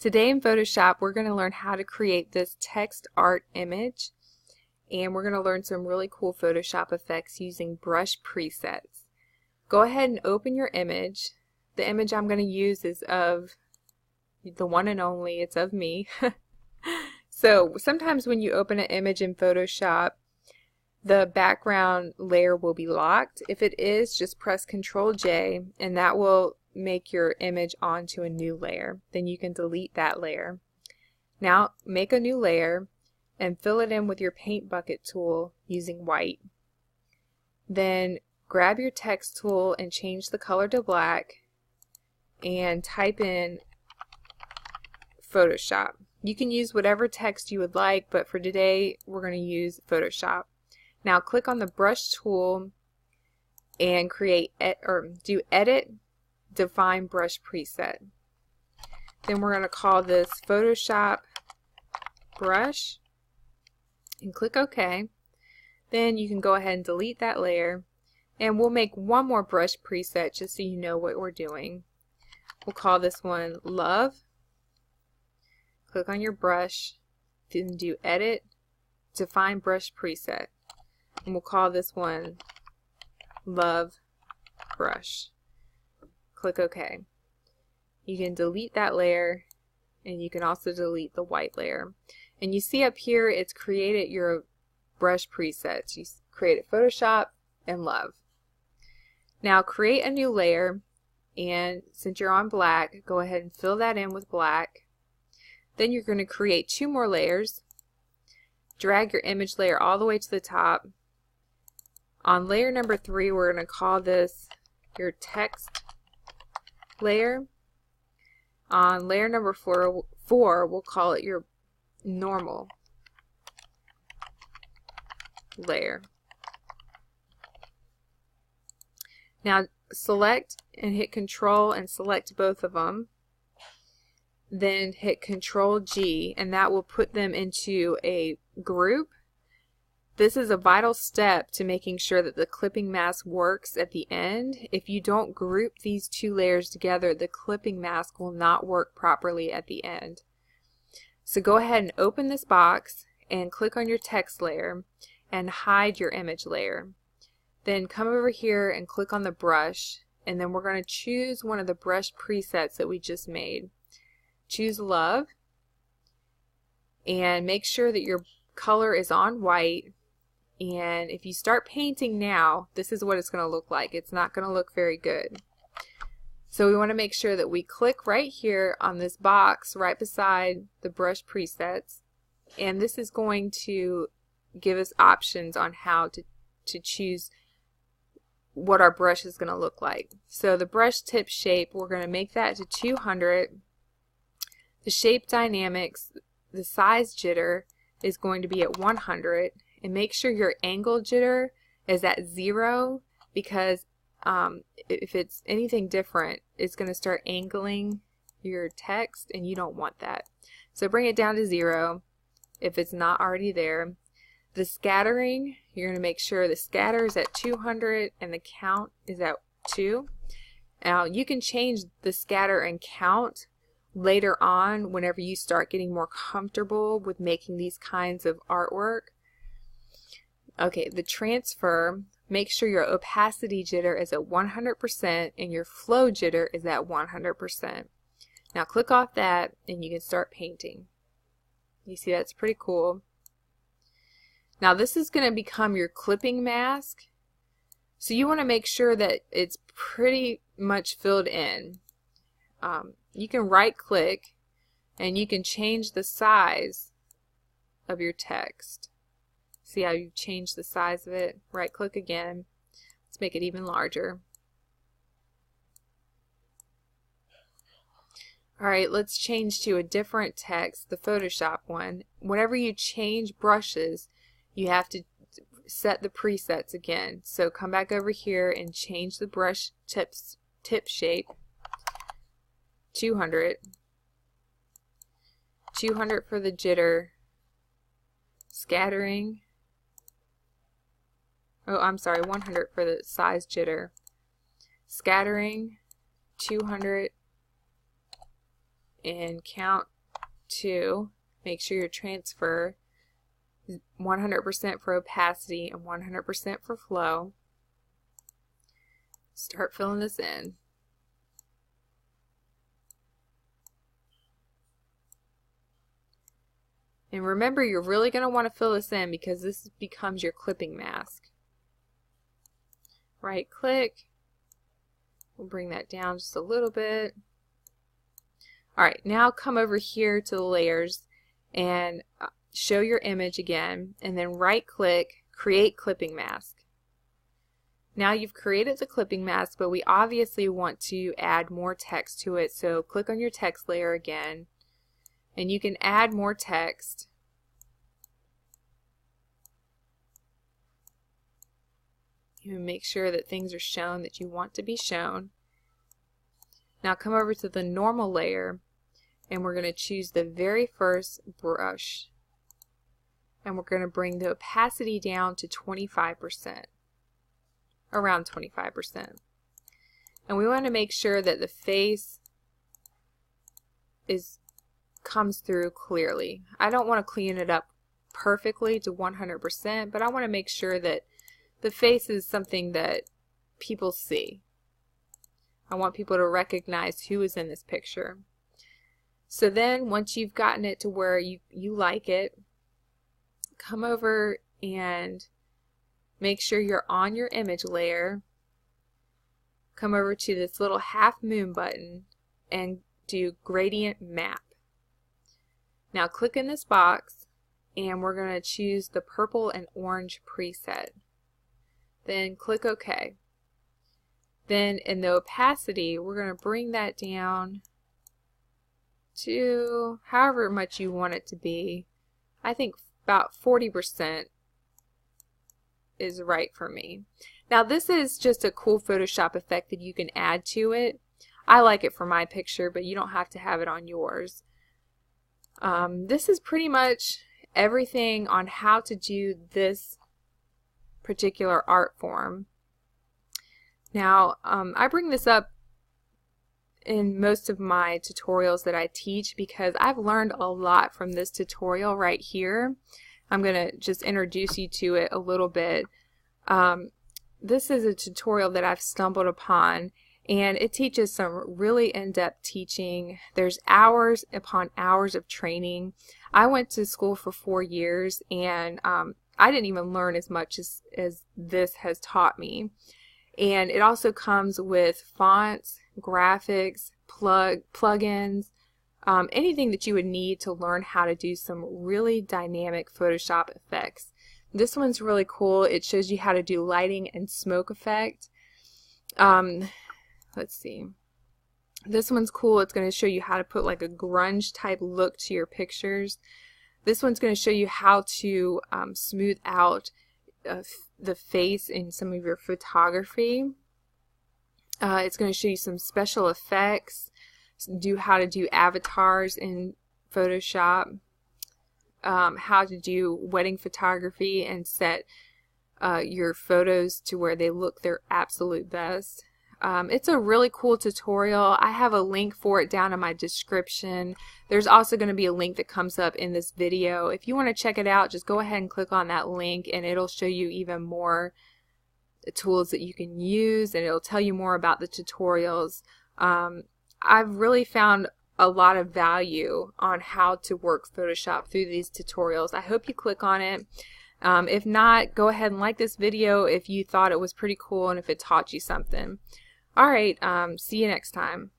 Today in Photoshop we're going to learn how to create this text art image, and we're going to learn some really cool Photoshop effects using brush presets. Go ahead and open your image. The image I'm going to use is of the one and only, it's of me. So sometimes when you open an image in Photoshop, the background layer will be locked. If it is, just press Ctrl J and that will make your image onto a new layer. Then you can delete that layer. Now make a new layer and fill it in with your paint bucket tool using white. Then grab your text tool and change the color to black and type in Photoshop. You can use whatever text you would like, but for today we're going to use Photoshop. Now click on the brush tool and do edit, define brush preset. Then we're going to call this Photoshop brush and click OK. Then you can go ahead and delete that layer, and we'll make one more brush preset just so you know what we're doing. We'll call this one Love. Click on your brush, then do edit, define brush preset, and we'll call this one Love Brush. Click OK. You can delete that layer, and you can also delete the white layer. And you see up here it's created your brush presets. You created Photoshop and Love. Now create a new layer, and since you're on black, go ahead and fill that in with black. Then you're going to create two more layers. Drag your image layer all the way to the top. On layer number 3, we're going to call this your text layer. On layer number 4, we'll call it your normal layer. Now select and hit Control and select both of them. Then hit Control G, and that will put them into a group. This is a vital step to making sure that the clipping mask works at the end. If you don't group these two layers together, the clipping mask will not work properly at the end. So go ahead and open this box and click on your text layer and hide your image layer. Then come over here and click on the brush, and then we're going to choose one of the brush presets that we just made. Choose Love, and make sure that your color is on white. And if you start painting now, this is what it's going to look like. It's not going to look very good. So we want to make sure that we click right here on this box right beside the brush presets, and this is going to give us options on how to choose what our brush is going to look like. So the brush tip shape, we're going to make that to 200. The shape dynamics, the size jitter is going to be at 100, and make sure your angle jitter is at 0, because if it's anything different, it's going to start angling your text, and you don't want that. So bring it down to 0 if it's not already there. The scattering, you're going to make sure the scatter is at 200 and the count is at 2. Now you can change the scatter and count later on whenever you start getting more comfortable with making these kinds of artwork. Okay, the transfer, make sure your opacity jitter is at 100% and your flow jitter is at 100%. Now click off that and you can start painting. You see that's pretty cool. Now this is going to become your clipping mask, so you want to make sure that it's pretty much filled in. You can right click and you can change the size of your text. See how you change the size of it? Right click again. Let's make it even larger. Alright, let's change to a different text, the Photoshop one. Whenever you change brushes, you have to set the presets again. So come back over here and change the brush tip shape. 200 for the jitter, scattering, oh I'm sorry, 100 for the size jitter, scattering, 200, and count to make sure your transfer is 100% for opacity and 100% for flow. Start filling this in. And remember, you're really going to want to fill this in because this becomes your clipping mask. Right click. We'll bring that down just a little bit. Alright, now come over here to the layers and show your image again, and then right click, create clipping mask. Now you've created the clipping mask, but we obviously want to add more text to it, so click on your text layer again, and you can add more text. You make sure that things are shown that you want to be shown. Now come over to the normal layer, and we're going to choose the very first brush, and we're going to bring the opacity down to 25%. Around 25%. And we want to make sure that the face comes through clearly. I don't want to clean it up perfectly to 100%, but I want to make sure that the face is something that people see. I want people to recognize who is in this picture. So then once you've gotten it to where you like it, come over and make sure you're on your image layer. Come over to this little half moon button and do gradient map. Now click in this box and we're going to choose the purple and orange preset. Then click OK. Then in the opacity, we're going to bring that down to however much you want it to be. I think about 40% is right for me. Now this is just a cool Photoshop effect that you can add to it. I like it for my picture, but you don't have to have it on yours. This is pretty much everything on how to do this particular art form. Now I bring this up in most of my tutorials that I teach because I've learned a lot from this tutorial right here. I'm going to just introduce you to it a little bit. This is a tutorial that I've stumbled upon, and it teaches some really in-depth teaching. There's hours upon hours of training. I went to school for 4 years, and I didn't even learn as much as this has taught me. And it also comes with fonts, graphics, plugins, anything that you would need to learn how to do some really dynamic Photoshop effects. This one's really cool. It shows you how to do lighting and smoke effect. Let's see. This one's cool. It's going to show you how to put like a grunge type look to your pictures. This one's going to show you how to smooth out the face in some of your photography. It's going to show you some special effects, how to do avatars in Photoshop, how to do wedding photography and set your photos to where they look their absolute best. It's a really cool tutorial. I have a link for it down in my description. There's also going to be a link that comes up in this video. If you want to check it out, just go ahead and click on that link and it'll show you even more tools that you can use, and it'll tell you more about the tutorials. I've really found a lot of value on how to work Photoshop through these tutorials. I hope you click on it. If not, go ahead and like this video if you thought it was pretty cool and if it taught you something. Alright, see you next time.